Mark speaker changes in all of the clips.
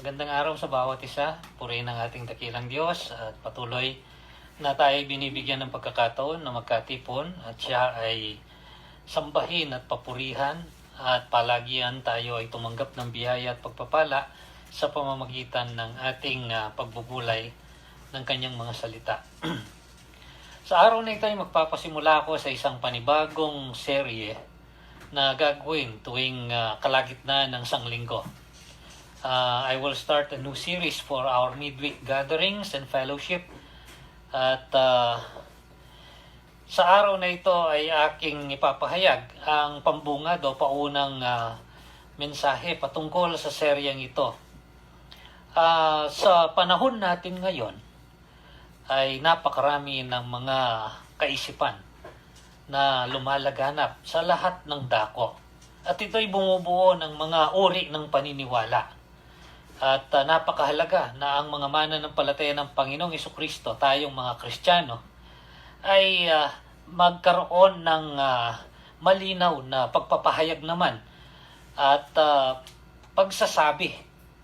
Speaker 1: Magandang araw sa bawat isa. Purihin ang ating dakilang Diyos at patuloy na tayo binibigyan ng pagkakataon na magkatipon at siya ay sambahin at papurihan at palagian tayo ay tumanggap ng biyaya at pagpapala sa pamamagitan ng ating pagbubulay ng kanyang mga salita. Sa araw na ito ay magpapasimula ako sa isang panibagong serye na gagawin tuwing kalagitnaan ng sanglinggo. I will start a new series for our midweek gatherings and fellowship. At sa araw na ito ay aking ipapahayag ang pambungad o paunang mensahe patungkol sa seryeng ito. Sa panahon natin ngayon ay napakarami ng mga kaisipan na lumalaganap sa lahat ng dako. At ito'y bumubuo ng mga uri ng paniniwala. At napakahalaga na ang mga mananampalataya ng Panginoong Jesucristo, tayong mga Kristiyano, ay magkaroon ng malinaw na pagpapahayag naman at pagsasabi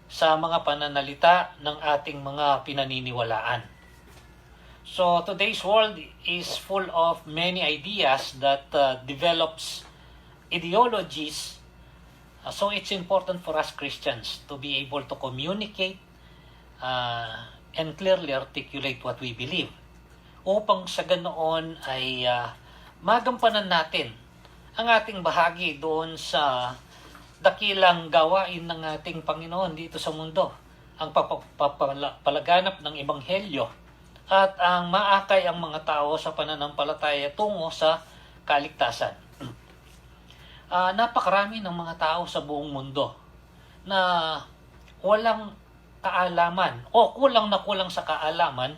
Speaker 1: sa mga pananalita ng ating mga pinaniniwalaan. So today's world is full of many ideas that develops ideologies. So it's important for us Christians to be able to communicate and clearly articulate what we believe. Upang sa ganoon ay magampanan natin ang ating bahagi doon sa dakilang gawain ng ating Panginoon dito sa mundo. Ang palaganap ng Ebanghelyo at ang maakay ang mga tao sa pananampalataya tungo sa kaligtasan. Napakarami ng mga tao sa buong mundo na walang kaalaman o kulang na kulang sa kaalaman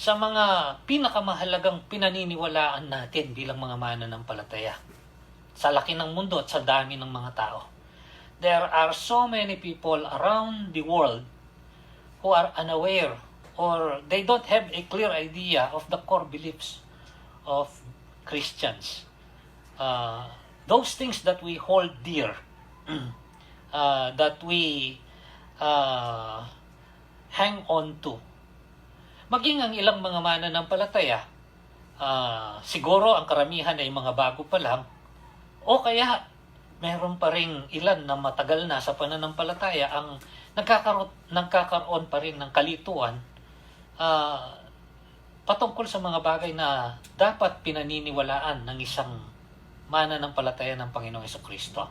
Speaker 1: sa mga pinakamahalagang pinaniniwalaan natin bilang mga mananampalataya sa laki ng mundo at sa dami ng mga tao. There are so many people around the world who are unaware or they don't have a clear idea of the core beliefs of Christians. Those things that we hold dear, that we hang on to. Maging ang ilang mga mananampalataya, siguro ang karamihan ay mga bago pa lang, o kaya meron pa ring ilan na matagal na sa pananampalataya ang nagkakaroon pa rin ng kalituan patungkol sa mga bagay na dapat pinaniniwalaan ng isang mananampalataya ng Panginoong Jesucristo.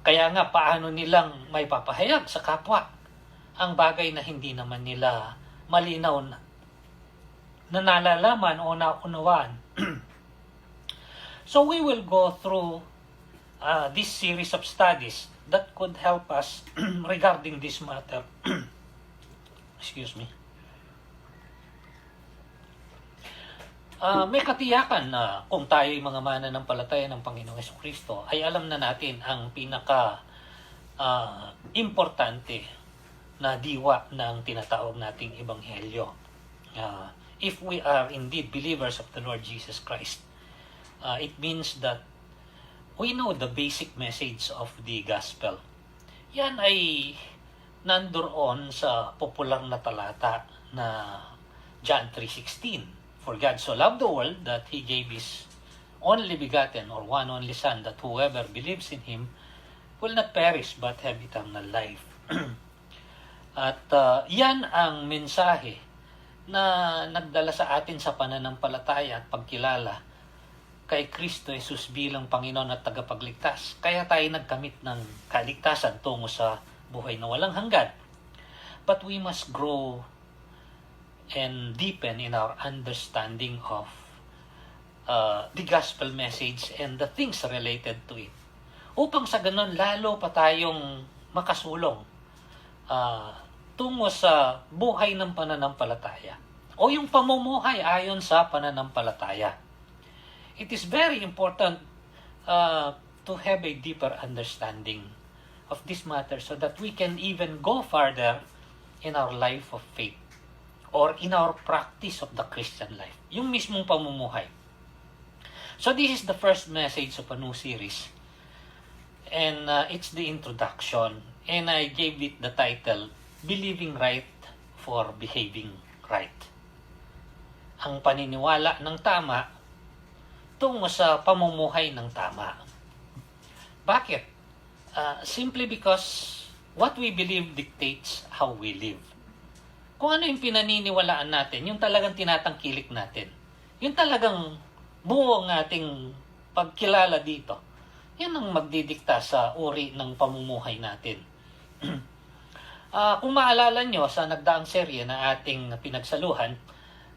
Speaker 1: Kaya nga paano nilang may papahayag sa kapwa ang bagay na hindi naman nila malinaw na nalalaman o naunawaan. So we will go through this series of studies that could help us regarding this matter. Excuse me. May katiyakan na kung tayo ay mga mananampalataya ng Panginoong Jesucristo ay alam na natin ang pinaka importante na diwa ng tinatawag nating Ebanghelyo. If we are indeed believers of the Lord Jesus Christ, it means that we know the basic message of the gospel. Yan ay nandoon sa popular na talata na John 3:16. For God so loved the world that He gave His only begotten or one only Son, that whoever believes in Him will not perish but have eternal life. At yan ang mensahe na nagdala sa atin sa pananampalataya at pagkilala kay Kristo Jesus bilang Panginoon at tagapagligtas. Kaya tayo nagkamit ng kaligtasan tungo sa buhay na walang hanggan. But we must grow and deepen in our understanding of the gospel message and the things related to it. Upang sa ganun, lalo pa tayong makasulong tungo sa buhay ng pananampalataya o yung pamumuhay ayon sa pananampalataya. It is very important to have a deeper understanding of this matter so that we can even go further in our life of faith or in our practice of the Christian life. Yung mismong pamumuhay. So this is the first message of a new series. And it's the introduction. And I gave it the title, Believing Right for Behaving Right. Ang paniniwala ng tama tungo sa pamumuhay ng tama. Bakit? Simply because what we believe dictates how we live. Kung ano yung pinaniniwalaan natin, yung talagang tinatangkilik natin, yung talagang buo ng ating pagkilala dito, yan ang magdidikta sa uri ng pamumuhay natin. Kung maalala nyo sa nagdaang serye na ating pinagsaluhan,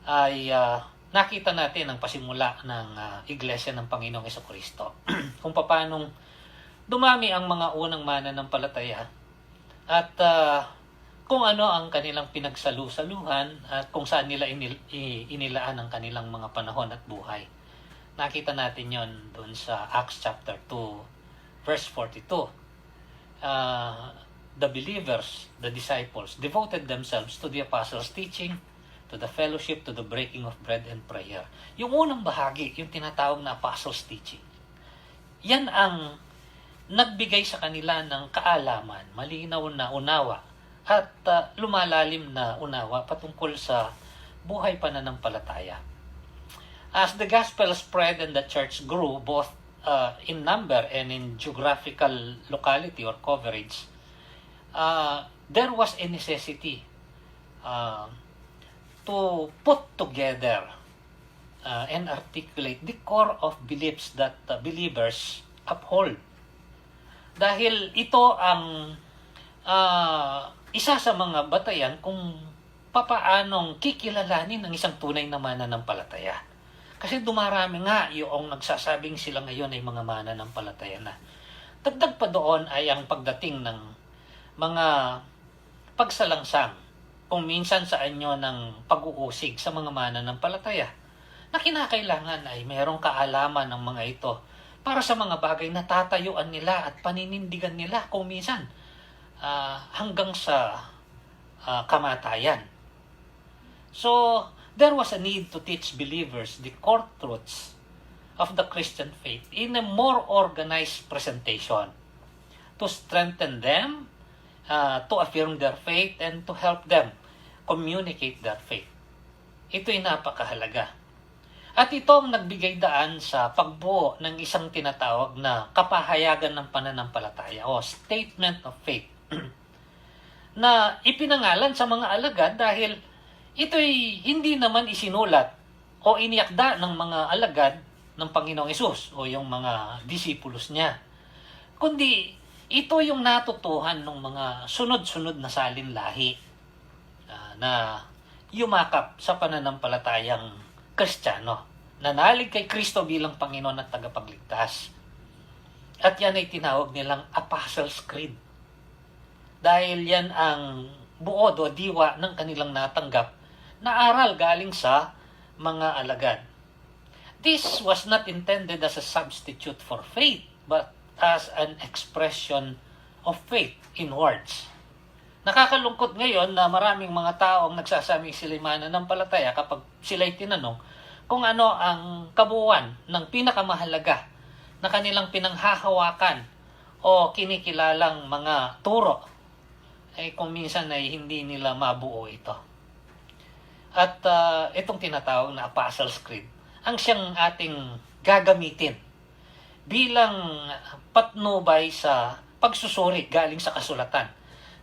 Speaker 1: ay nakita natin ang pasimula ng Iglesia ng Panginoong Jesucristo. Kung paanong dumami ang mga unang mananampalataya at kung ano ang kanilang pinagsalu-saluhan at kung saan nila inilaan ang kanilang mga panahon at buhay. Nakita natin yon doon sa Acts chapter 2, verse 42. The believers, the disciples, devoted themselves to the apostles' teaching, to the fellowship, to the breaking of bread and prayer. Yung unang bahagi, yung tinatawag na apostles' teaching. Yan ang nagbigay sa kanila ng kaalaman, malinaw na unawa, at lumalalim na unawa patungkol sa buhay pananampalataya. As the gospel spread and the church grew, both in number and in geographical locality or coverage, there was a necessity to put together and articulate the core of beliefs that believers uphold. Dahil ito ang isa sa mga batayan kung papaanong kikilalanin ng isang tunay na mananampalataya. Kasi dumarami nga yung nagsasabing sila ngayon ay mga mananampalataya na. Dagdag pa doon ay ang pagdating ng mga pagsalangsang kung minsan sa anyo ng pag-uusig sa mga mananampalataya na kinakailangan ay mayroong kaalaman ng mga ito para sa mga bagay na tatayuan nila at paninindigan nila kung minsan hanggang sa kamatayan. So, there was a need to teach believers the core truths of the Christian faith in a more organized presentation to strengthen them, to affirm their faith, and to help them communicate their faith. Ito'y napakahalaga. At ito ang nagbigay daan sa pagbuo ng isang tinatawag na kapahayagan ng pananampalataya o statement of faith na ipinangalan sa mga alagad dahil ito'y hindi naman isinulat o iniakda ng mga alagad ng Panginoong Hesus o yung mga disipulos niya. Kundi ito yung natutuhan ng mga sunod-sunod na salinlahi na yumakap sa pananampalatayang Kristiyano. Nanalig kay Kristo bilang Panginoon at tagapagligtas. At yan ay tinawag nilang Apostles' Creed. Dahil yan ang buod o diwa ng kanilang natanggap na aral galing sa mga alagad. This was not intended as a substitute for faith, but as an expression of faith in words. Nakakalungkot ngayon na maraming mga taong nagsasabing sila'y mananampalataya kapag sila'y tinanong kung ano ang kabuuan ng pinakamahalaga na kanilang pinanghahawakan o kinikilalang mga turo, ay kung minsan ay hindi nila mabuo ito. At itong tinatawag na Apostles' Creed, ang siyang ating gagamitin bilang patnubay sa pagsusuri galing sa kasulatan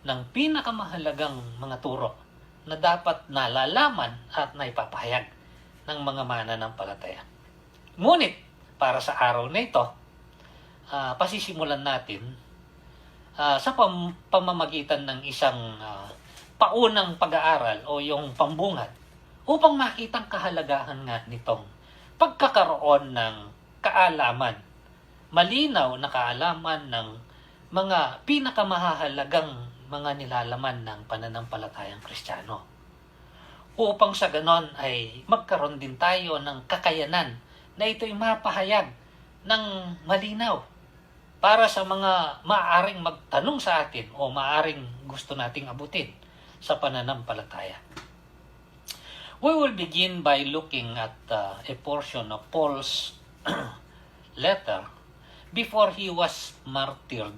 Speaker 1: ng pinakamahalagang mga turo na dapat nalalaman at naipapahayag ng mga mananampalataya. Ngunit, para sa araw na ito, pasisimulan natin sa pamamagitan ng isang paunang pag-aaral o yung pambungad upang makitang kahalagahan nga nitong pagkakaroon ng kaalaman, malinaw na kaalaman ng mga pinakamahalagang mga nilalaman ng pananampalatayang Kristiyano. Upang sa ganon ay magkaroon din tayo ng kakayanan na ito'y mapahayag ng malinaw para sa mga maaaring magtanong sa atin o maaaring gusto nating abutin sa pananampalataya. We will begin by looking at a portion of Paul's letter before he was martyred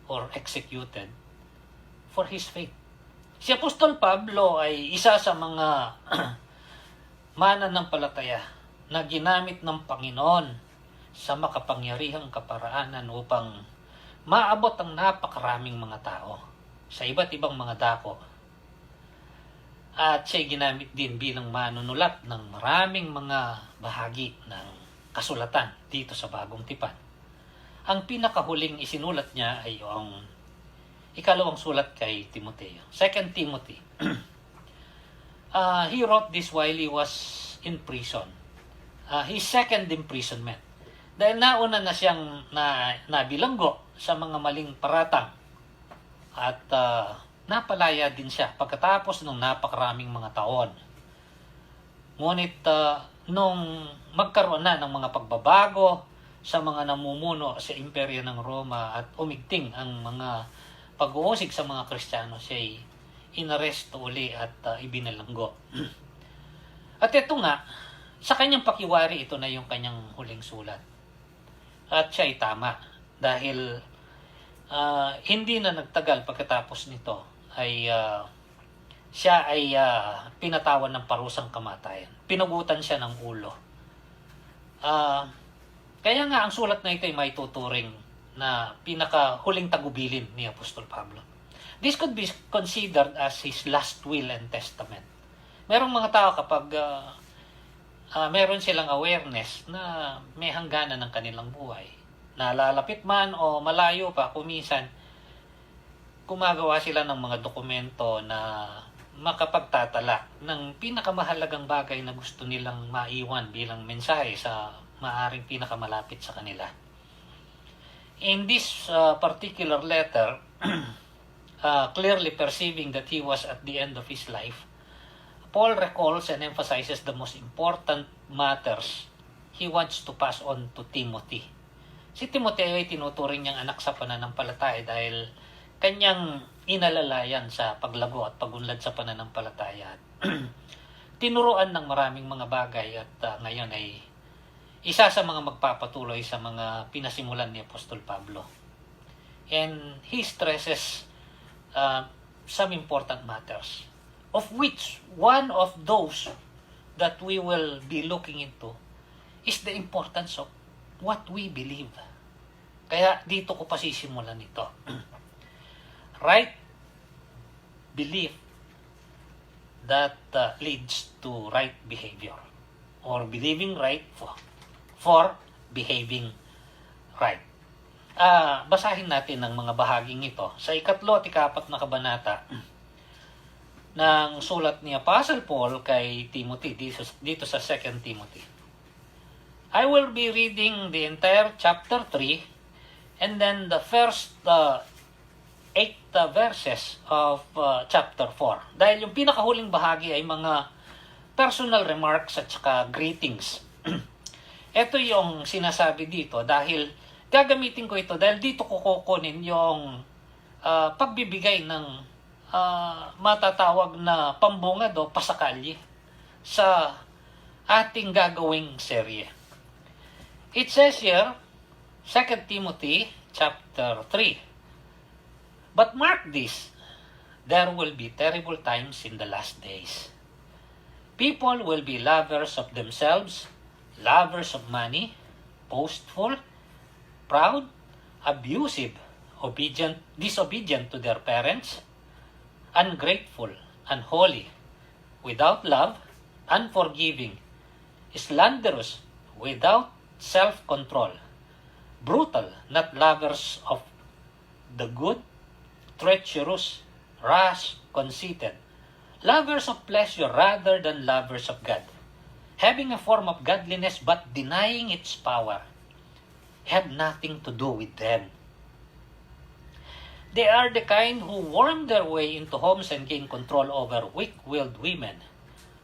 Speaker 1: or executed for his faith. Si Apostol Pablo ay isa sa mga mananampalataya na ginamit ng Panginoon sa makapangyarihang kaparaanan upang maabot ang napakaraming mga tao sa iba't ibang mga dako. At siya ginamit din bilang manunulat ng maraming mga bahagi ng kasulatan dito sa Bagong Tipan. Ang pinakahuling isinulat niya ay yung ikalawang sulat kay Timoteo, 2 Timothy. He wrote this while he was in prison. His second imprisonment. Dahil nauna na siyang nabilanggo sa mga maling paratang at napalaya din siya pagkatapos ng napakaraming mga taon. Ngunit nung magkaroon na ng mga pagbabago sa mga namumuno sa imperyo ng Roma at umigting ang mga pag-uusig sa mga Kristiyano, siya'y inaresto uli at ibinalanggo. At ito nga, sa kanyang pakiwari, ito na yung kanyang huling sulat. At siya ay tama dahil hindi na nagtagal pagkatapos nito ay siya ay pinatawan ng parusang kamatayan. Pinugutan siya ng ulo. Kaya nga ang sulat na ito ay may tuturing na pinakahuling tagubilin ni Apostol Pablo. This could be considered as his last will and testament. Merong mga tao kapag meron silang awareness na may hangganan ng kanilang buhay, nalalapit man o malayo pa, kumisan gumagawa sila ng mga dokumento na makapagtatala ng pinakamahalagang bagay na gusto nilang maiwan bilang mensahe sa maaring pinakamalapit sa kanila. In this particular letter, clearly perceiving that he was at the end of his life, Paul recalls and emphasizes the most important matters he wants to pass on to Timothy. Si Timoteo ay tinuturing niyang anak sa pananampalataya dahil kanyang inalalayan sa paglago at pagunlad sa pananampalataya. Tinuruan ng maraming mga bagay at ngayon ay isa sa mga magpapatuloy sa mga pinasimulan ni Apostol Pablo. And he stresses some important matters, of which one of those that we will be looking into is the importance of what we believe. Kaya dito ko pasisimulan ito. Right belief that leads to right behavior, or believing right for behaving right. Basahin natin ang mga bahaging ito sa 3 at 4 na kabanata ng sulat ni Apostle Paul kay Timothy dito sa 2 Timothy. I will be reading the entire chapter 3 and then the first 8 verses of chapter 4. Dahil yung pinakahuling bahagi ay mga personal remarks at saka greetings. Ito yung sinasabi dito dahil gagamitin ko ito dahil dito ko kukunin yung pagbibigay ng matatawag na pambungad o pasakalye sa ating gagawing serye. It says here, 2 Timothy chapter 3. But mark this, there will be terrible times in the last days. People will be lovers of themselves, lovers of money, boastful, proud, abusive, disobedient to their parents, ungrateful, unholy, without love, unforgiving, slanderous, without self-control, brutal, not lovers of the good, treacherous, rash, conceited, lovers of pleasure rather than lovers of God, having a form of godliness but denying its power, have nothing to do with them. They are the kind who worm their way into homes and gain control over weak-willed women,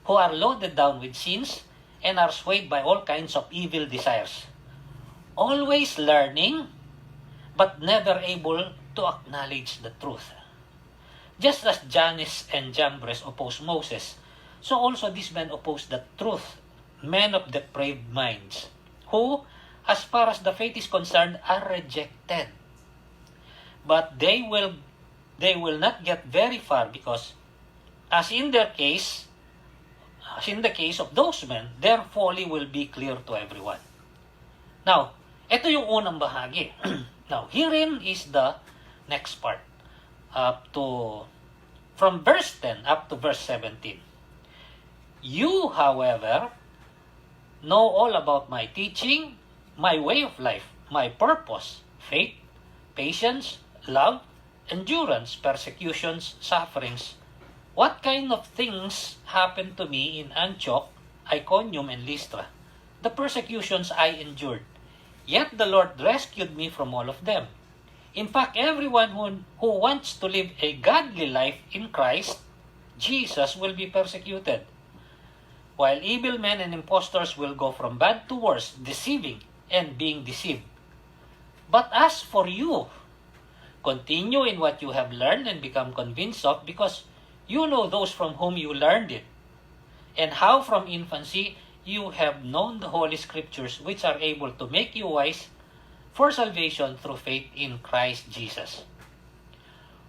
Speaker 1: who are loaded down with sins and are swayed by all kinds of evil desires, always learning but never able to acknowledge the truth. Just as Jannes and Jambres opposed Moses, so also these men opposed the truth, men of depraved minds, who, as far as the faith is concerned, are rejected. But they will not get very far because, as in the case of those men, their folly will be clear to everyone. Now, ito yung unang bahagi. Now, herein is the next part. From verse 10 up to verse 17. You, however, know all about my teaching, my way of life, my purpose, faith, patience, love, endurance, persecutions, sufferings. What kind of things happened to me in Antioch, Iconium, and Lystra? The persecutions I endured. Yet the Lord rescued me from all of them. In fact, everyone who wants to live a godly life in Christ Jesus will be persecuted, while evil men and impostors will go from bad to worse, deceiving and being deceived. But as for you, continue in what you have learned and become convinced of, because you know those from whom you learned it, and how from infancy you have known the Holy Scriptures, which are able to make you wise for salvation through faith in Christ Jesus.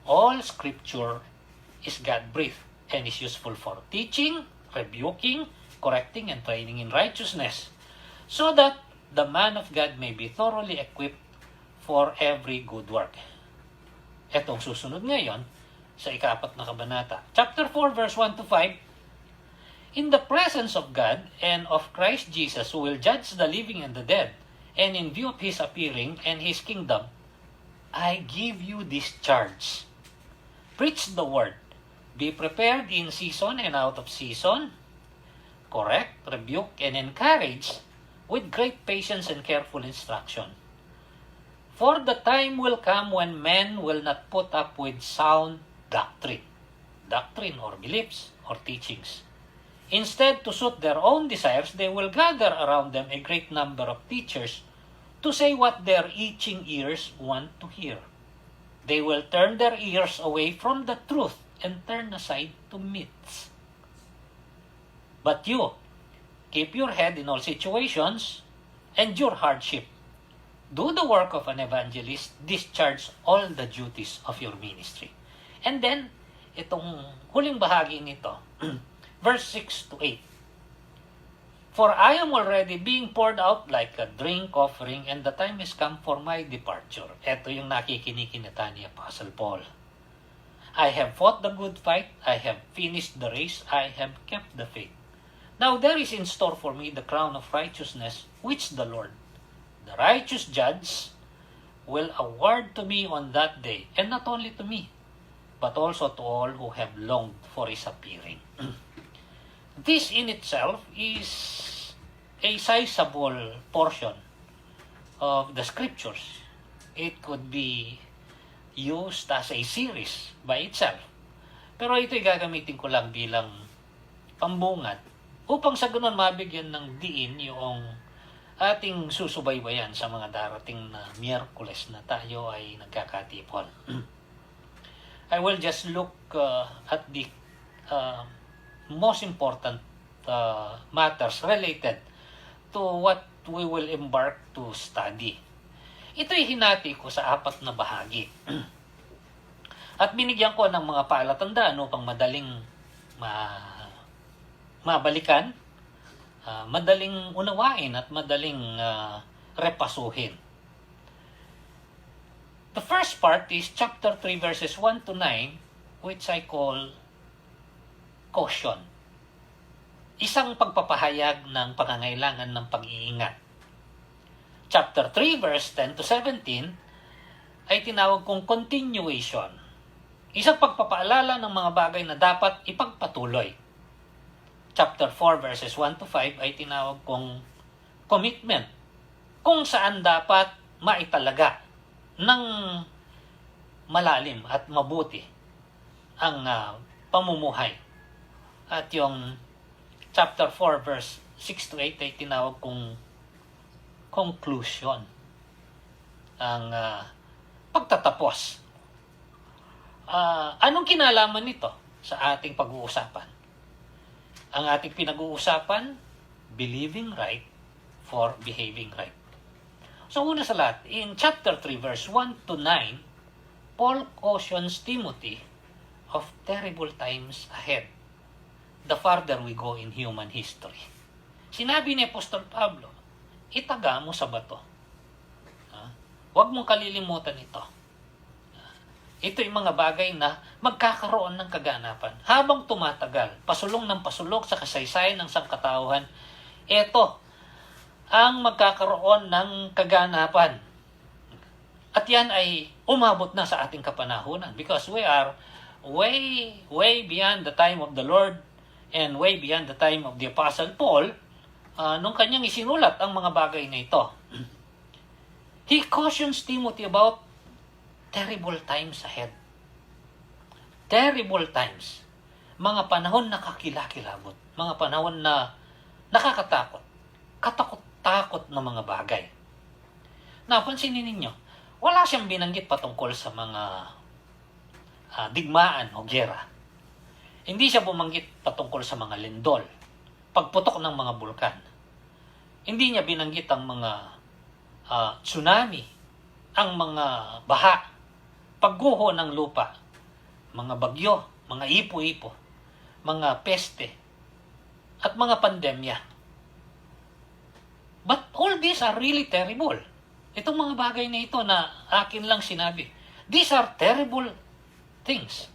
Speaker 1: All Scripture is God-breathed and is useful for teaching, rebuking, correcting, and training in righteousness, so that the man of God may be thoroughly equipped for every good work. Etong susunod ngayon sa ika-4 na kabanata. Chapter 4, verse 1 to 5. In the presence of God and of Christ Jesus, who will judge the living and the dead, and in view of His appearing and His kingdom, I give you this charge. Preach the word. Be prepared in season and out of season. Correct, rebuke, and encourage with great patience and careful instruction. For the time will come when men will not put up with sound doctrine or beliefs or teachings. Instead, to suit their own desires, they will gather around them a great number of teachers to say what their itching ears want to hear. They will turn their ears away from the truth and turn aside to myths. But you, keep your head in all situations, endure hardship. Do the work of an evangelist, discharge all the duties of your ministry. And then, itong huling bahagi nito, verse 6 to 8. For I am already being poured out like a drink offering, and the time has come for my departure. Ito yung nakikinikinita ni Apostle Paul. I have fought the good fight, I have finished the race, I have kept the faith. Now there is in store for me the crown of righteousness, which the Lord, the righteous judge, will award to me on that day, and not only to me, but also to all who have longed for His appearing. This in itself is a sizable portion of the Scriptures. It could be used as a series by itself. Pero ito'y gagamitin ko lang bilang pambungad upang sa ganun mabigyan ng diin yung ating susubaybayan sa mga darating na Miyerkules na tayo ay nagkakatipon. I will just look at the most important matters related to what we will embark to study. Ito'y hinati ko sa 4 na bahagi. At binigyan ko ng mga palatandaan upang madaling mabalikan, madaling unawain at madaling repasuhin. The first part is chapter 3 verses 1 to 9, which I call caution. Isang pagpapahayag ng pangangailangan ng pag-iingat. Chapter 3 verse 10 to 17 ay tinawag kong continuation. Isang pagpapaalala ng mga bagay na dapat ipagpatuloy. Chapter 4 verses 1 to 5 ay tinawag kong commitment, kung saan dapat maitalaga ng malalim at mabuti ang pamumuhay. At yung chapter 4 verse 6 to 8 ay tinawag kong conclusion, ang pagtatapos. Anong kinalaman nito sa ating pag-uusapan? Ang ating pinag-uusapan, believing right for behaving right. So una sa lahat, in chapter 3, verse 1 to 9, Paul cautions Timothy of terrible times ahead the farther we go in human history. Sinabi ni Apostol Pablo, itaga mo sa bato. Huwag mong kalilimutan ito. Ito yung mga bagay na magkakaroon ng kaganapan. Habang tumatagal, pasulong ng pasulok sa kasaysayan ng sangkatauhan, ito ang magkakaroon ng kaganapan. At yan ay umabot na sa ating kapanahunan because we are way beyond the time of the Lord and way beyond the time of the Apostle Paul nung kanyang isinulat ang mga bagay na ito. He cautions Timothy about terrible times ahead. Terrible times. Mga panahon na kakilakilabot. Mga panahon na nakakatakot. Katakot-takot na mga bagay. Napansinin ninyo, wala siyang binanggit patungkol sa mga digmaan o giyera. Hindi siya bumanggit patungkol sa mga lindol, pagputok ng mga bulkan. Hindi niya binanggit ang mga tsunami, ang mga baha, pagguho ng lupa, mga bagyo, mga ipo-ipo, mga peste, at mga pandemya. But all these are really terrible. Itong mga bagay na ito na akin lang sinabi, these are terrible things.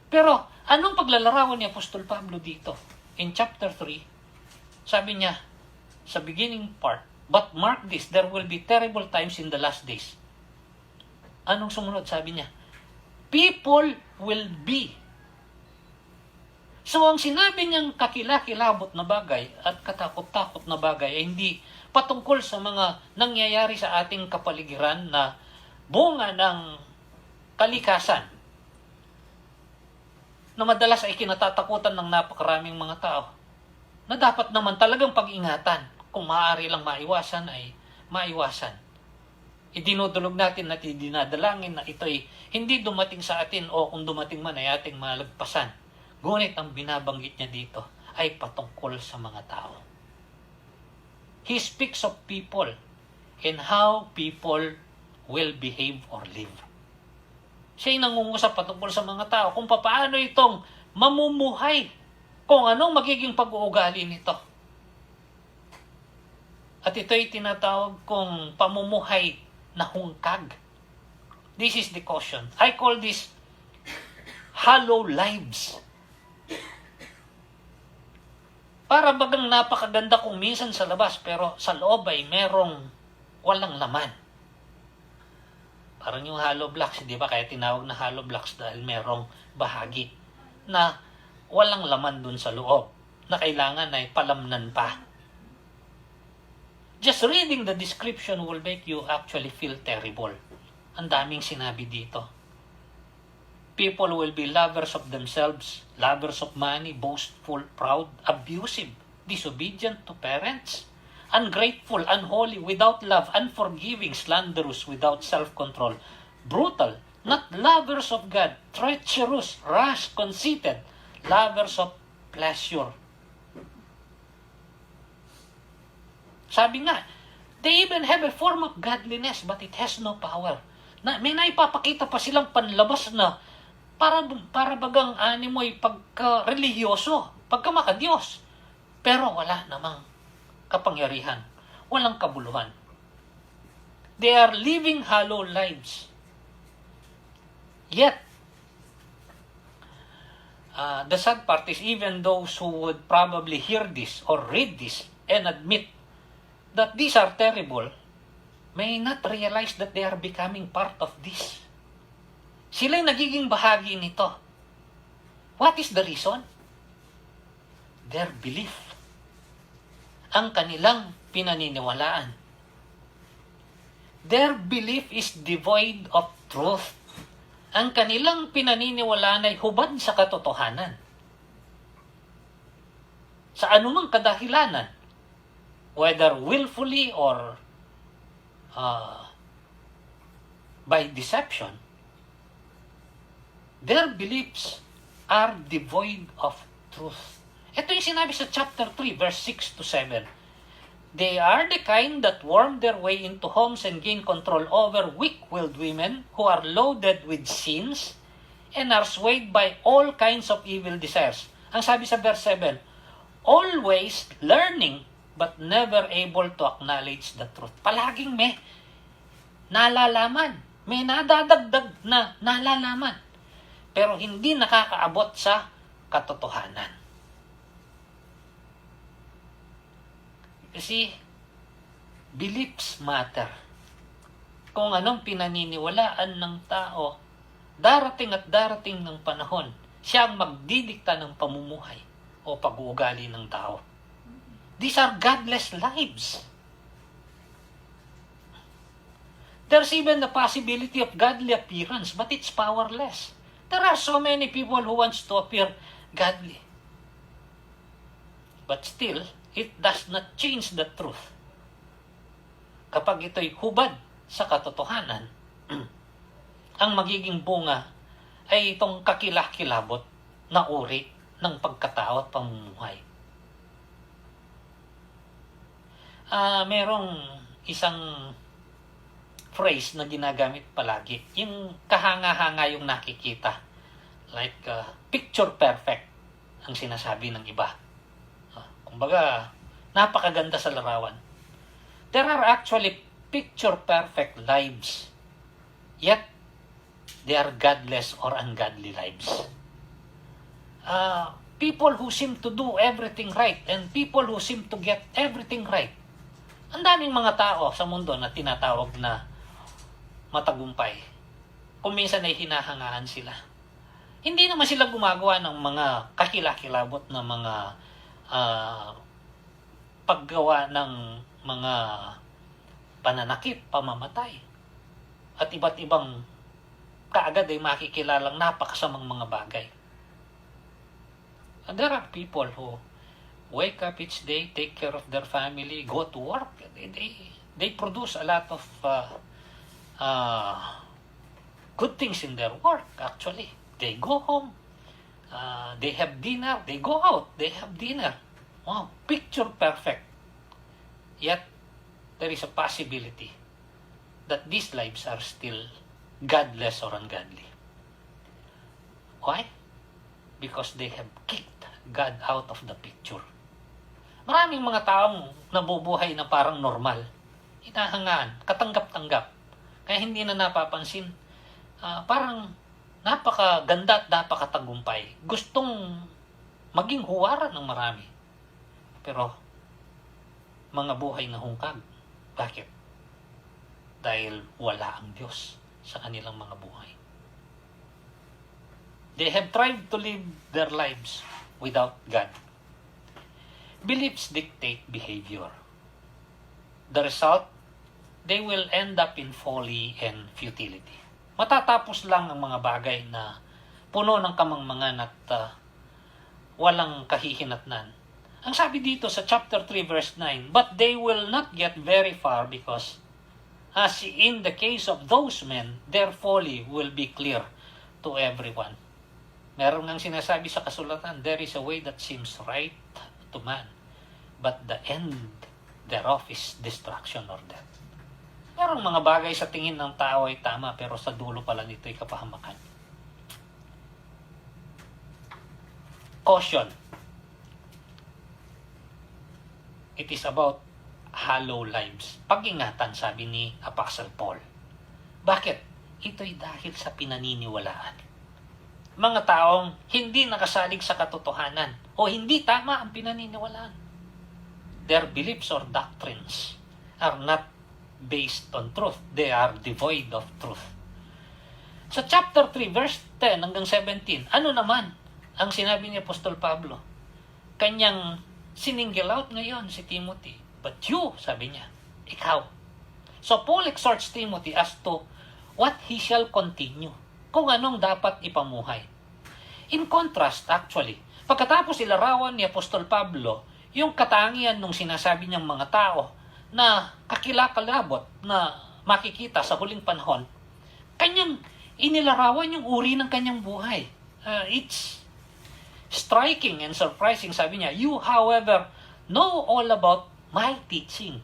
Speaker 1: Pero anong paglalarawan ni Apostol Pablo dito? In chapter 3, sabi niya sa beginning part, but mark this, there will be terrible times in the last days. Anong sumunod? Sabi niya, people will be. So ang sinabi niyang kakilakilabot na bagay at katakot-takot na bagay ay hindi patungkol sa mga nangyayari sa ating kapaligiran na bunga ng kalikasan na madalas ay kinatatakutan ng napakaraming mga tao na dapat naman talagang pag-ingatan. Kung maaari lang maiwasan ay maiwasan. Idinudulog natin at idinadalangin na ito'y hindi dumating sa atin o kung dumating man ay ating malagpasan. Ngunit ang binabanggit niya dito ay patungkol sa mga tao. He speaks of people and how people will behave or live. Siya'y nangungusap patungkol sa mga tao kung paano itong mamumuhay, kung anong magiging pag-uugali nito. At ito'y tinatawag kong pamumuhay na hungkag. This is the caution. I call this hollow lives. Para bagang napakaganda kung minsan sa labas pero sa loob ay merong walang laman. Parang yung hollow blocks, di ba? Kaya tinawag na hollow blocks dahil merong bahagi na walang laman dun sa loob na kailangan ay palamnan pa. Just reading the description will make you actually feel terrible. Ang daming sinabi dito. People will be lovers of themselves, lovers of money, boastful, proud, abusive, disobedient to parents, ungrateful, unholy, without love, unforgiving, slanderous, without self-control, brutal, not lovers of God, treacherous, rash, conceited, lovers of pleasure. Sabi nga, they even have a form of godliness but it has no power. May naipapakita pa silang panlabas na para bagang animoy pagka-religyoso, pagka-makadiyos. Pero wala namang kapangyarihan, walang kabuluhan. They are living hollow lives. Yet, the sad part is even those who would probably hear this or read this and admit that these are terrible may not realize that they are becoming part of this. Sila'y nagiging bahagi nito. What is the reason? Their belief. Ang kanilang pinaniniwalaan. Their belief is devoid of truth. Ang kanilang pinaniniwalaan ay hubad sa katotohanan. Sa anumang kadahilanan, whether willfully or by deception, their beliefs are devoid of truth. Ito yung sinabi sa chapter 3, verse 6 to 7. They are the kind that worm their way into homes and gain control over weak-willed women who are loaded with sins and are swayed by all kinds of evil desires. Ang sabi sa verse 7, always learning but never able to acknowledge the truth. Palaging may nalalaman, may nadadagdag na nalalaman, pero hindi nakakaabot sa katotohanan. Kasi beliefs matter. Kung anong pinaniniwalaan ng tao, darating at darating ng panahon, siya ang magdidikta ng pamumuhay o pag-uugali ng tao. These are godless lives. There's even the possibility of godly appearance, but it's powerless. There are so many people who wants to appear godly. But still, it does not change the truth. Kapag ito'y hubad sa katotohanan, ang magiging bunga ay itong kakilah-kilabot na uri ng pagkatao at pamumuhay. Merong isang phrase na ginagamit palagi, yung kahanga-hanga yung nakikita. Like, picture perfect ang sinasabi ng iba. Kumbaga, napakaganda sa larawan. There are actually picture-perfect lives. Yet, they are godless or ungodly lives. People who seem to do everything right and people who seem to get everything right. Ang daming mga tao sa mundo na tinatawag na matagumpay. Kung minsan ay hinahangaan sila. Hindi naman sila gumagawa ng mga kakilakilabot na mga paggawa ng mga pananakit, pamamatay, at iba't ibang kaagad ay makikilalang napakasamang mga bagay. And there are people who wake up each day, take care of their family, go to work. They produce a lot of good things in their work, actually. They go home, they have dinner, they go out, they have dinner. Wow, picture perfect. Yet, there is a possibility that these lives are still godless or ungodly. Why? Because they have kicked God out of the picture. Maraming mga taong nabubuhay na parang normal. Hinahangaan, katanggap-tanggap. Kaya hindi na napapansin. Parang napakaganda at napakatagumpay. Gustong maging huwaran ng marami. Pero, mga buhay na hungkag. Bakit? Dahil wala ang Diyos sa kanilang mga buhay. They have tried to live their lives without God. Beliefs dictate behavior. The result, they will end up in folly and futility. Matatapos lang ang mga bagay na puno ng kamangmangan at walang kahihinatnan. Ang sabi dito sa chapter 3 verse 9, but they will not get very far because as in the case of those men, their folly will be clear to everyone. Meron ngang sinasabi sa kasulatan, there is a way that seems right to man, but the end thereof is destruction or death. Merong mga bagay sa tingin ng tao ay tama, pero sa dulo pala nito ay kapahamakan. Caution. It is about hollow lives. Pag-ingatan, sabi ni Apostle Paul. Bakit? Ito'y dahil sa pinaniniwalaan. Mga taong hindi nakasalig sa katotohanan o hindi tama ang pinaniniwalaan. Their beliefs or doctrines are not based on truth. They are devoid of truth. Sa chapter 3, verse 10 hanggang 17, ano naman ang sinabi ni Apostol Pablo? Kanyang sininggle out ngayon si Timothy. But you, sabi niya, ikaw. So Paul exhorts Timothy as to what he shall continue, kung anong dapat ipamuhay. In contrast, actually, pagkatapos ilarawan ni Apostol Pablo yung katangian ng sinasabi niyang mga tao na kakilakalabot na makikita sa huling panahon, kanyang inilarawan yung uri ng kanyang buhay. It's striking and surprising, sabi niya, you, however, know all about my teaching.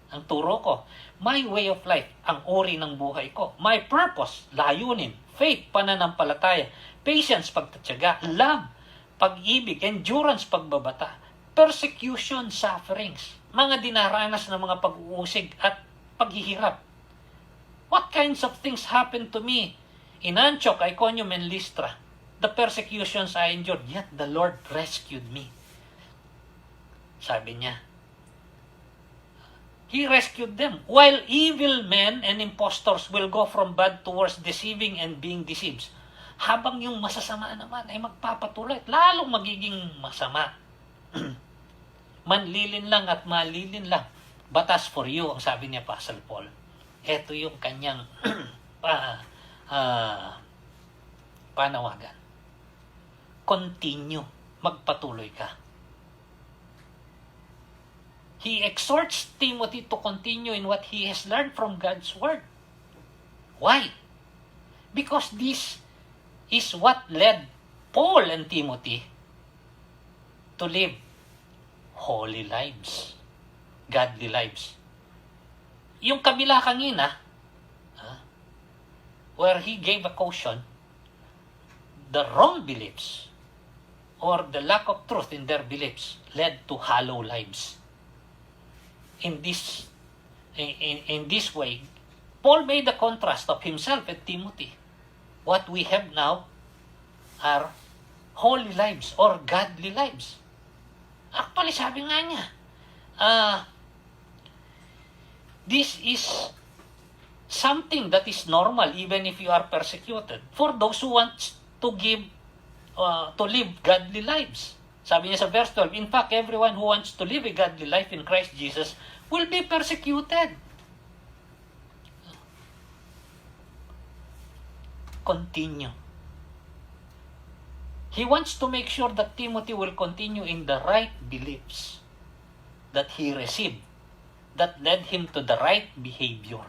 Speaker 1: Ang turo ko, my way of life, ang uri ng buhay ko. My purpose, layunin, faith, pananampalataya, patience, pagtatyaga, love, pag-ibig, endurance, pagbabata, persecution, sufferings, mga dinaranas ng mga pag-uusig at paghihirap. What kinds of things happened to me in Antioch, Iconium, and Lystra? The persecutions I endured, yet the Lord rescued me. Sabi niya, He rescued them. While evil men and impostors will go from bad to worse, deceiving and being deceived. Habang yung masasama naman ay magpapatuloy, lalong magiging masama. Manlilin lang at malilin lang. Batas for you, ang sabi niya Apostle Paul. Ito yung kanyang panawagan. Continue. Magpatuloy ka. He exhorts Timothy to continue in what he has learned from God's Word. Why? Because this is what led Paul and Timothy to live holy lives, godly lives. Yung kabila kanina, where he gave a caution, the wrong beliefs or the lack of truth in their beliefs led to hollow lives. In this way, Paul made the contrast of himself and Timothy. What we have now are holy lives or godly lives. Actually, sabi nga niya, this is something that is normal even if you are persecuted for those who want to live godly lives. Sabi niya sa verse 12, in fact, everyone who wants to live a godly life in Christ Jesus will be persecuted. Continue. He wants to make sure that Timothy will continue in the right beliefs that he received, that led him to the right behavior.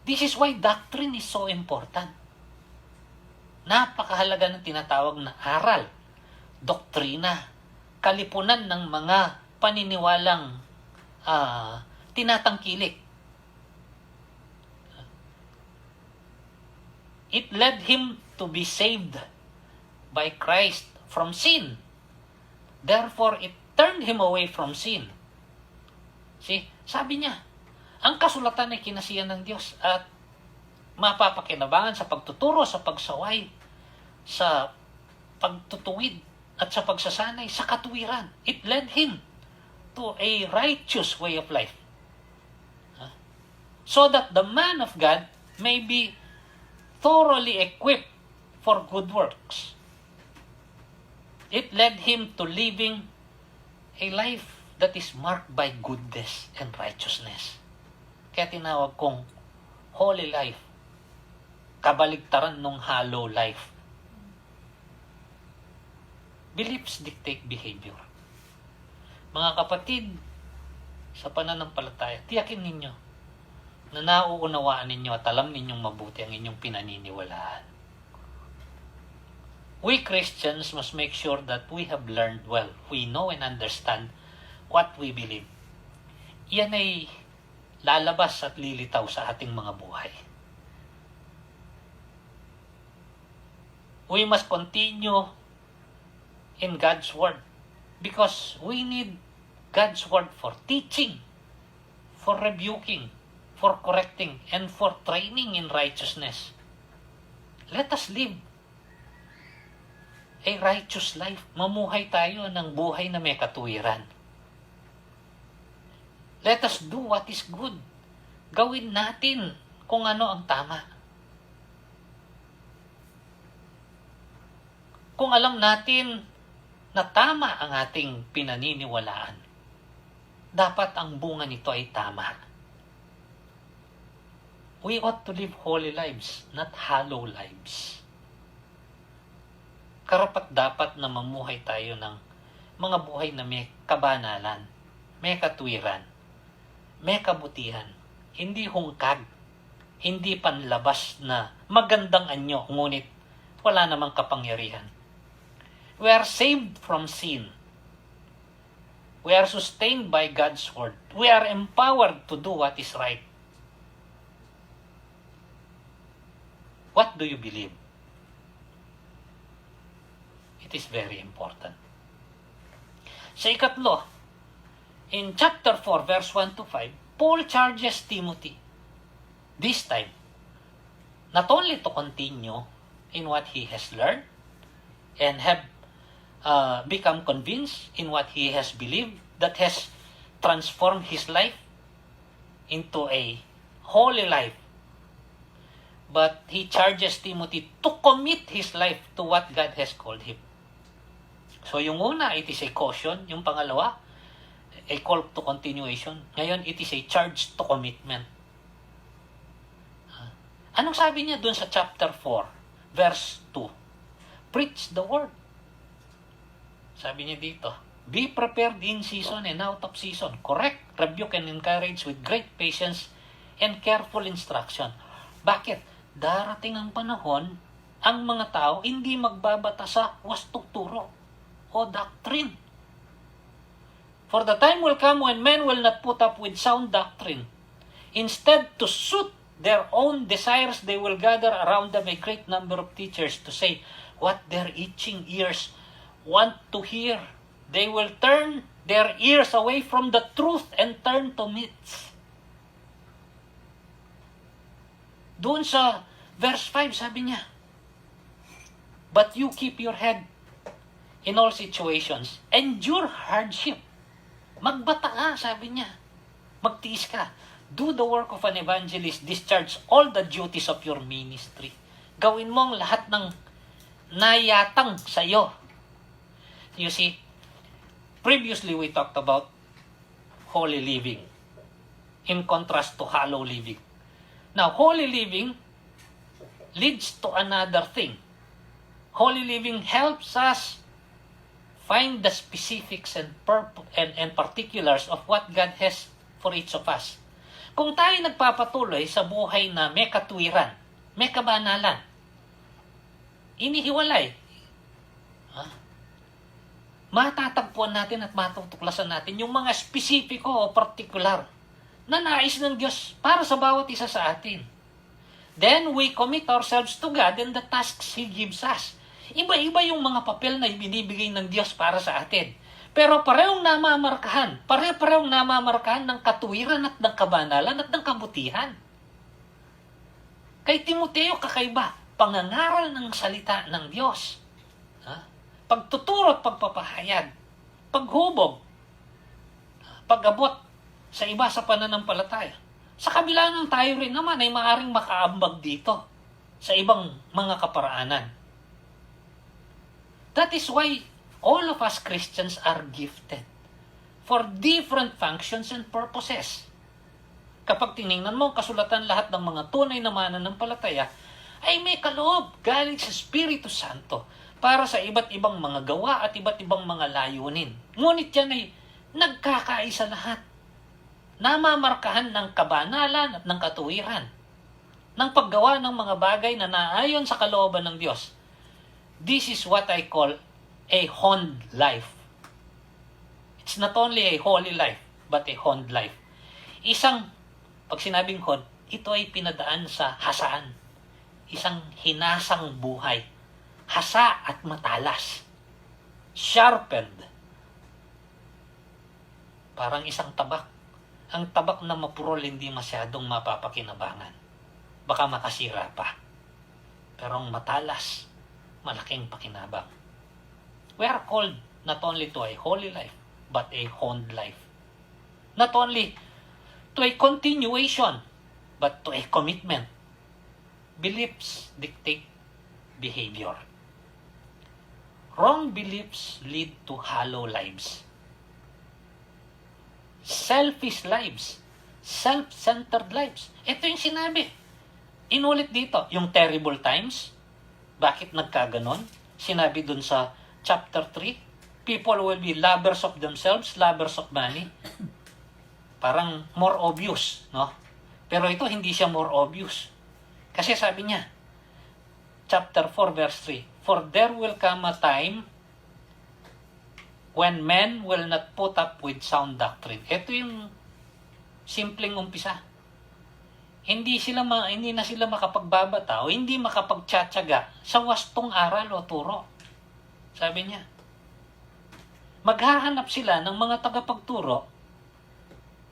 Speaker 1: This is why doctrine is so important. Napakahalaga ng tinatawag na aral, doktrina, kalipunan ng mga paniniwalang tinatangkilik. It led him to be saved by Christ from sin. Therefore, it turned him away from sin. See, sabi niya, ang kasulatan ay kinasiyan ng Diyos at mapapakinabangan sa pagtuturo, sa pagsaway, sa pagtutuwid, at sa pagsasanay, sa katuwiran. It led him to a righteous way of life. So that the man of God may be thoroughly equipped for good works. It led him to living a life that is marked by goodness and righteousness. Kaya tinawag kong holy life, kabaligtaran ng hollow life. Beliefs dictate behavior. Mga kapatid, sa pananampalataya, tiyakin ninyo na nauunawaan ninyo at alam ninyong mabuti ang inyong pinaniniwalaan. We Christians must make sure that we have learned well. We know and understand what we believe. Yan ay lalabas at lilitaw sa ating mga buhay. We must continue in God's Word because we need God's Word for teaching, for rebuking, for correcting, and for training in righteousness. Let us live a righteous life. Mamuhay tayo ng buhay na may katuwiran. Let us do what is good. Gawin natin kung ano ang tama. Kung alam natin na tama ang ating pinaniniwalaan, dapat ang bunga nito ay tama. We ought to live holy lives, not hollow lives. Karapat-dapat na mamuhay tayo ng mga buhay na may kabanalan, may katwiran, may kabutihan, hindi hungkag, hindi panlabas na magandang anyo, ngunit wala namang kapangyarihan. We are saved from sin. We are sustained by God's word. We are empowered to do what is right. What do you believe? It is very important. Sa ikatlo, in chapter 4, verse 1 to 5, Paul charges Timothy, this time, not only to continue in what he has learned and have become convinced in what he has believed that has transformed his life into a holy life, but he charges Timothy to commit his life to what God has called him. So yung una, it is a caution. Yung pangalawa, a call to continuation. Ngayon, it is a charge to commitment. Anong sabi niya dun sa chapter 4, verse 2? Preach the word. Sabi niya dito, be prepared in season and out of season. Correct, rebuke and encourage with great patience and careful instruction. Bakit? Darating ang panahon, ang mga tao hindi magbabata sa wastong turo o doctrine. For the time will come when men will not put up with sound doctrine. Instead, to suit their own desires, they will gather around them a great number of teachers to say what their itching ears want to hear. They will turn their ears away from the truth and turn to myths. Doon sa verse 5, sabi niya, but you keep your head in all situations. Endure hardship. Magbata ka, sabi niya. Magtiis ka. Do the work of an evangelist. Discharge all the duties of your ministry. Gawin mo ang lahat ng nayatang sa iyo. You see, previously we talked about holy living in contrast to hollow living. Now, holy living leads to another thing. Holy living helps us find the specifics and particulars of what God has for each of us. Kung tayo nagpapatuloy sa buhay na may katwiran, may kabanalan, inihiwalay, matatagpuan natin at matutuklasan natin yung mga spesifiko o partikular na nais ng Diyos para sa bawat isa sa atin. Then we commit ourselves to God and the tasks He gives us. Iba-iba yung mga papel na ibinibigay ng Diyos para sa atin. Pero parehong namamarkahan ng katuwiran at ng kabanalan at ng kabutihan. Kay Timoteo, kakaiba, pangangaral ng salita ng Diyos. Pagtuturo at pagpapahayag, paghubog, pag-abot sa iba sa pananampalataya. Sa kabila ng tayo rin naman ay maaring makaambag dito sa ibang mga kaparaanan. That is why all of us Christians are gifted for different functions and purposes. Kapag tinignan mo ang kasulatan, lahat ng mga tunay na mananampalataya ay may kaloob galing sa Espiritu Santo para sa iba't ibang mga gawa at iba't ibang mga layunin. Ngunit yan ay nagkakaisa lahat. Namamarkahan ng kabanalan at ng katuwiran, ng paggawa ng mga bagay na naayon sa kalooban ng Diyos. This is what I call a honed life. It's not only a holy life, but a honed life. Pag sinabing hond, ito ay pinadaan sa hasaan. Isang hinasang buhay. Hasa at matalas. Sharpened. Parang isang tabak. Ang tabak na mapurol hindi masyadong mapapakinabangan. Baka makasira pa. Pero ang matalas, malaking pakinabang. We are called not only to a holy life, but a honed life. Not only to a continuation, but to a commitment. Beliefs dictate behavior. Wrong beliefs lead to hollow lives. Selfish lives. Self-centered lives. Ito yung sinabi. Inulit dito, yung terrible times. Bakit nagkaganon? Sinabi dun sa chapter 3, people will be lovers of themselves, lovers of money. Parang more obvious, no? Pero ito, hindi siya more obvious. Kasi sabi niya, chapter 4, verse 3, for there will come a time when men will not put up with sound doctrine. Ito yung simpleng umpisa. Hindi na sila makapagbabata o hindi makapagtsatsaga sa wastong aral o turo. Sabi niya, maghahanap sila ng mga tagapagturo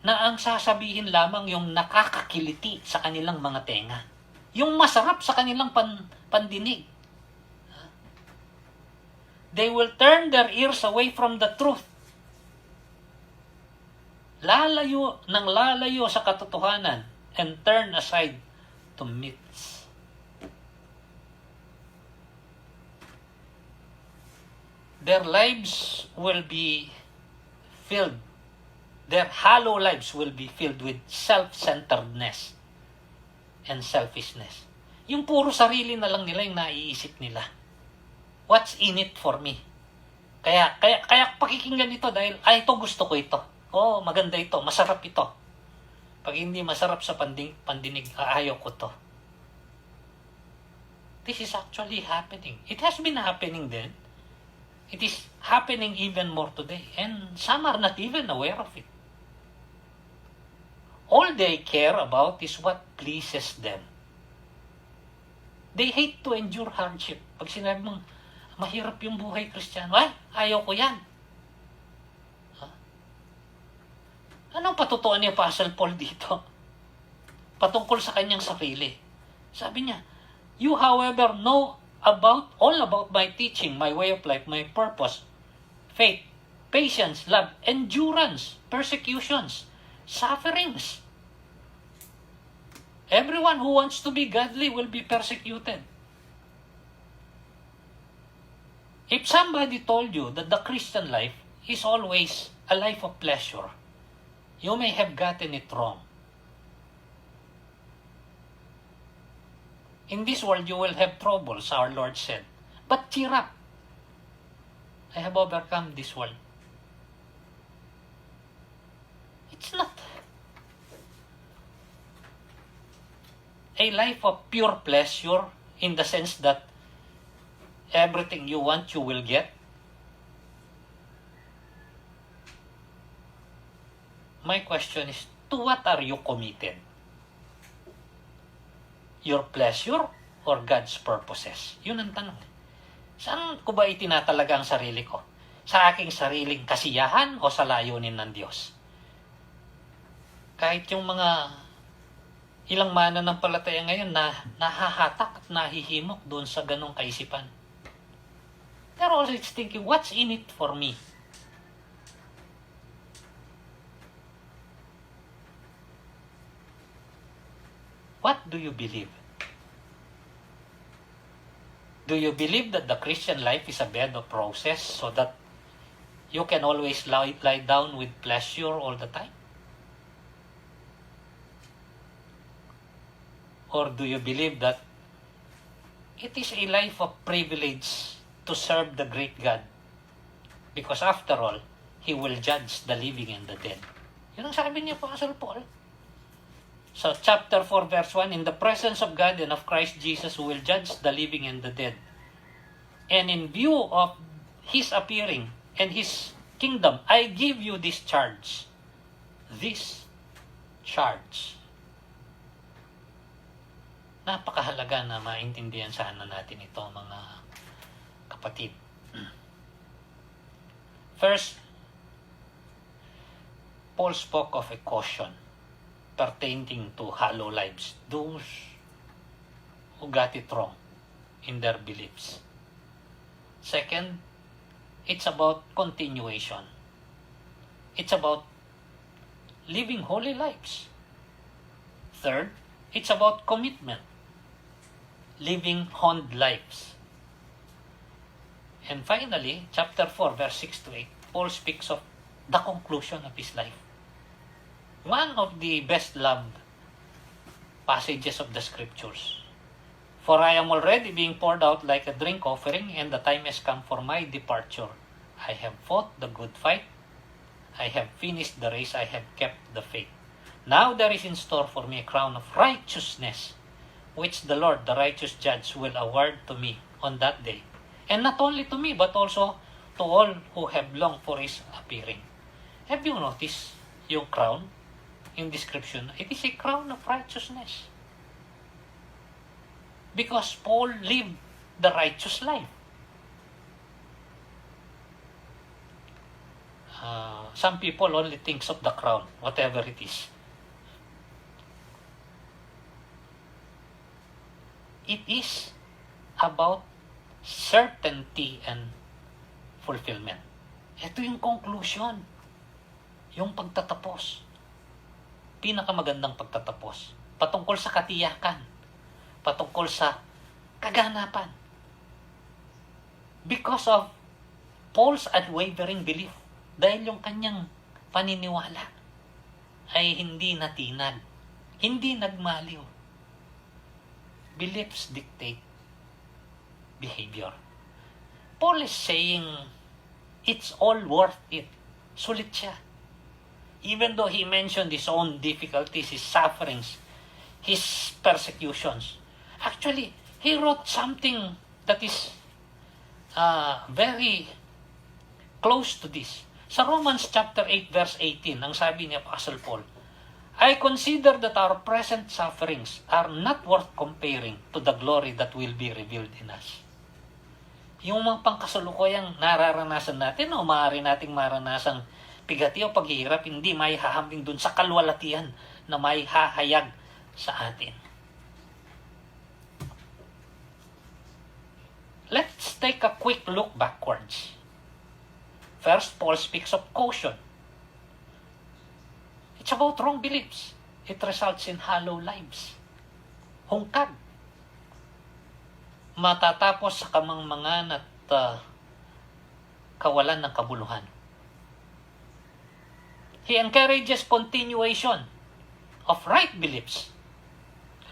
Speaker 1: na ang sasabihin lamang yung nakakakiliti sa kanilang mga tenga. Yung masarap sa kanilang pandinig. They will turn their ears away from the truth. Lalayo sa katotohanan and turn aside to myths. Their lives will be filled, their hollow lives will be filled with self-centeredness and selfishness. Yung puro sarili na lang nila yung naiisip nila. What's in it for me? Kaya pakikinggan ito dahil, ito gusto ko ito. Oh, maganda ito, masarap ito. Pag hindi masarap sa pandinig, ayaw ko to. This is actually happening. It has been happening then. It is happening even more today. And some are not even aware of it. All they care about is what pleases them. They hate to endure hardship. Pag sinabi mong, mahirap yung buhay Kristiyano, ayaw ko yan. Anong patutuan ni Apostle Paul dito? Patungkol sa kanyang sarili. Sabi niya, you however know all about my teaching, my way of life, my purpose, faith, patience, love, endurance, persecutions, sufferings. Everyone who wants to be godly will be persecuted. If somebody told you that the Christian life is always a life of pleasure, you may have gotten it wrong. In this world you will have troubles, our Lord said. But cheer up. I have overcome this world. It's not a life of pure pleasure in the sense that everything you want, you will get. My question is, to what are you committed? Your pleasure or God's purposes? Yun ang tanong. Saan ko ba itinatalaga ang sarili ko? Sa aking sariling kasiyahan o sa layunin ng Diyos? Kahit yung mga ilang mananampalataya ngayon na nahahatak at nahihimok doon sa ganong kaisipan. They're always thinking, what's in it for me? What do you believe? Do you believe that the Christian life is a bed of roses so that you can always lie down with pleasure all the time? Or do you believe that it is a life of privilege to serve the great God? Because after all, He will judge the living and the dead. Yun ang sabi niya Apostle Paul. So chapter 4 verse 1, in the presence of God and of Christ Jesus who will judge the living and the dead. And in view of His appearing and His kingdom, I give you this charge. This charge. Napakahalaga na maintindihan sana natin ito, mga kapatid. First, Paul spoke of a caution pertaining to hollow lives, those who got it wrong in their beliefs. Second, it's about continuation. It's about living holy lives. Third, it's about commitment, living honed lives. And finally, chapter 4, verse 6 to 8, Paul speaks of the conclusion of his life. One of the best loved passages of the scriptures. For I am already being poured out like a drink offering, and the time has come for my departure. I have fought the good fight. I have finished the race. I have kept the faith. Now there is in store for me a crown of righteousness, which the Lord, the righteous judge, will award to me on that day. And not only to me, but also to all who have longed for His appearing. Have you noticed yung crown? In description, it is a crown of righteousness. Because Paul lived the righteous life. Some people only thinks of the crown, whatever it is. It is about certainty and fulfillment. Ito yung conclusion. Yung pagtatapos. Pinakamagandang pagtatapos. Patungkol sa katiyakan. Patungkol sa kaganapan. Because of Paul's unwavering belief. Dahil yung kanyang paniniwala ay hindi natinag. Hindi nagmaliw. Beliefs dictate behavior. Paul is saying it's all worth it. Sulit siya. Even though he mentioned his own difficulties, his sufferings, his persecutions. Actually, he wrote something that is very close to this. Sa Romans chapter 8 verse 18, ang sabi ni Apostle Paul, I consider that our present sufferings are not worth comparing to the glory that will be revealed in us. Yung mga pangkasalukuyang nararanasan natin o maaari nating maranasang pigati o paghihirap, hindi may hahambing dun sa kalwalatian na may hahayag sa atin. Let's take a quick look backwards. First, Paul speaks of caution. It's about wrong beliefs. It results in hollow lives. Hungkag. Matatapos sa kamangmangan at kawalan ng kabuluhan. He encourages continuation of right beliefs,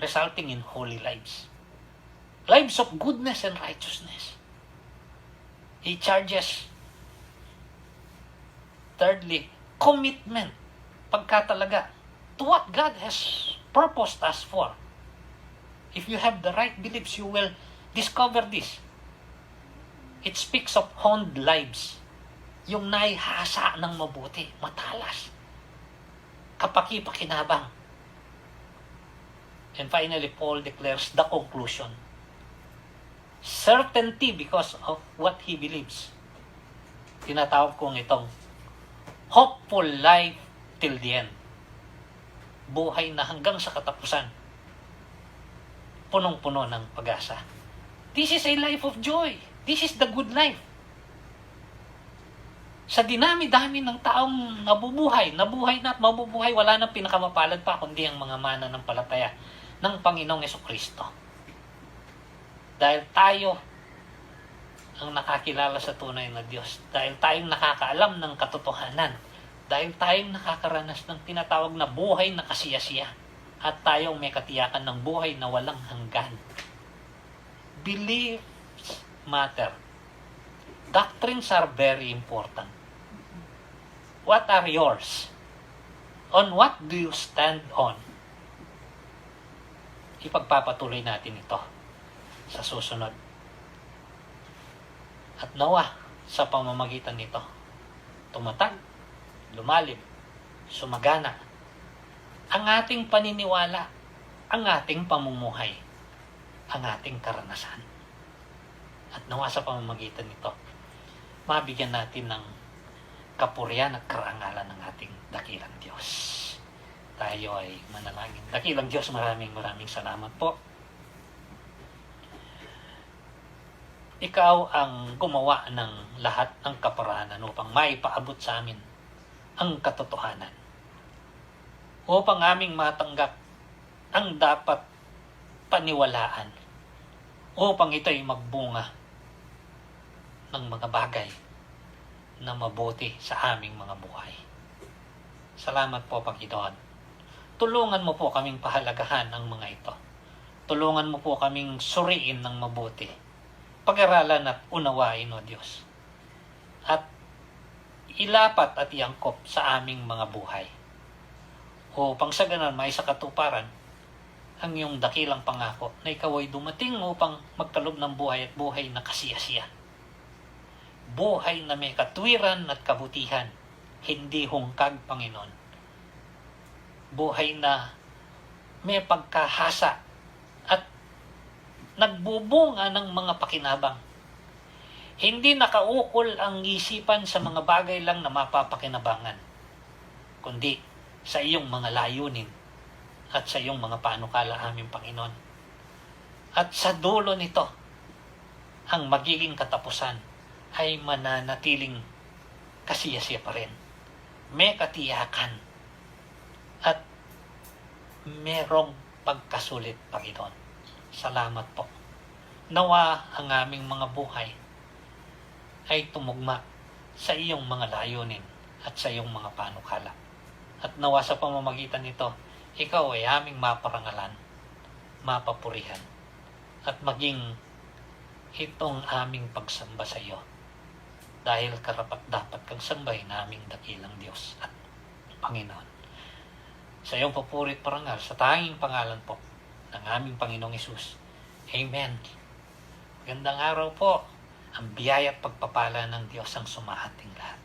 Speaker 1: resulting in holy lives. Lives of goodness and righteousness. He charges, thirdly, commitment, pagkatalaga, to what God has purposed us for. If you have the right beliefs, you will discover this. It speaks of honed lives. Yung naihasa ng mabuti, matalas, kapaki-pakinabang. And finally, Paul declares the conclusion. Certainty because of what he believes. Tinatawag kong itong hopeful life till the end. Buhay na hanggang sa katapusan. Punong-puno ng pag-asa. This is a life of joy. This is the good life. Sa dinami-dami ng taong nabubuhay na at mabubuhay, wala nang pinakamapalad pa kundi ang mga mananampalataya ng Panginoong Jesucristo. Dahil tayo ang nakakilala sa tunay na Diyos. Dahil tayong nakakaalam ng katotohanan. Dahil tayong nakakaranas ng tinatawag na buhay na kasiyasiya. At tayong may katiyakan ng buhay na walang hanggan. Beliefs matter. Doctrines are very important. What are yours? On what do you stand on? Ipagpapatuloy natin ito sa susunod. At nawa sa pamamagitan nito, tumatag, lumalim, sumagana ang ating paniniwala, ang ating pamumuhay, ang ating karanasan. At nawa sa pamamagitan nito, mabigyan natin ng kapurihan at karangalan ng ating dakilang Diyos. Tayo ay manalangin. Dakilang Diyos, maraming salamat po. Ikaw ang gumawa ng lahat ng kaparanan upang maipaabot sa amin ang katotohanan. Upang aming matanggap ang dapat paniwalaan. Upang ito'y magbunga ng mga bagay na mabuti sa aming mga buhay. Salamat po, Panginoon. Tulungan mo po kaming pahalagahan ang mga ito. Tulungan mo po kaming suriin ng mabuti. Pag-aralan at unawain, O Diyos. At ilapat at iangkop sa aming mga buhay. Upang sa ganon may sa katuparan ang iyong dakilang pangako na ikaw ay dumating upang magkalob ng buhay at buhay na kasiyasiya. buhay na may katwiran at kabutihan, hindi hungkag, Panginoon. Buhay na may pagkahasa at nagbubunga ng mga pakinabang. Hindi nakaukol ang isipan sa mga bagay lang na mapapakinabangan, kundi sa iyong mga layunin at sa iyong mga panukala, aming Panginoon. At sa dulo nito, ang magiging katapusan ay mananatiling kasiyasiya pa rin. May katiyakan at merong pagkasulit, Panginoon. Salamat po. Nawa ang aming mga buhay ay tumugma sa iyong mga layunin at sa iyong mga panukala. At nawa sa pamamagitan nito, ikaw ay aming maparangalan, mapapurihan, at maging itong aming pagsamba sa iyo. Dahil karapat dapat kang sambahin naming dakilang Diyos at Panginoon. Sa iyong papurit parangal, sa tanging pangalan po ng aming Panginoong Hesus. Amen. Magandang araw po. Ang biyaya at pagpapala ng Diyos ang sumahating lahat.